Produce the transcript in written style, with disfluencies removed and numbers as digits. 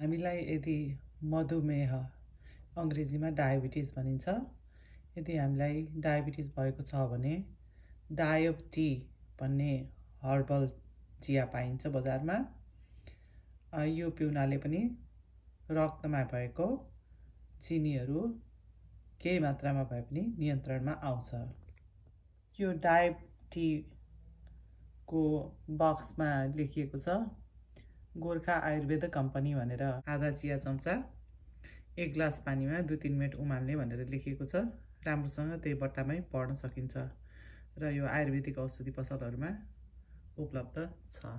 हामीलाई यदि मधुमेह अंग्रेजीमा डायबिटिज भनिन्छ, यदि हामीलाई डायबिटिज भएको छ भने डायब टी भन्ने हर्बल चिया पाइन्छ बजारमा। यो पिउनाले पनि रक्तमा भएको चिनीहरू केही मात्रामा भए पनि नियन्त्रणमा आउँछ। यो डायब टी को बक्समा लेखिएको छ गोर्खा आयुर्वेद कम्पनी भनेर। आधा चिया चम्चा 1 ग्लास पानीमा 2-3 मिनट उमाल्ने भनेर लेखिएको छ। राम्रोसँग त्यही बट्टामै पढ्न सकिन्छ र यो आयुर्वेदिक औषधि पसलहरूमा उपलब्ध छ।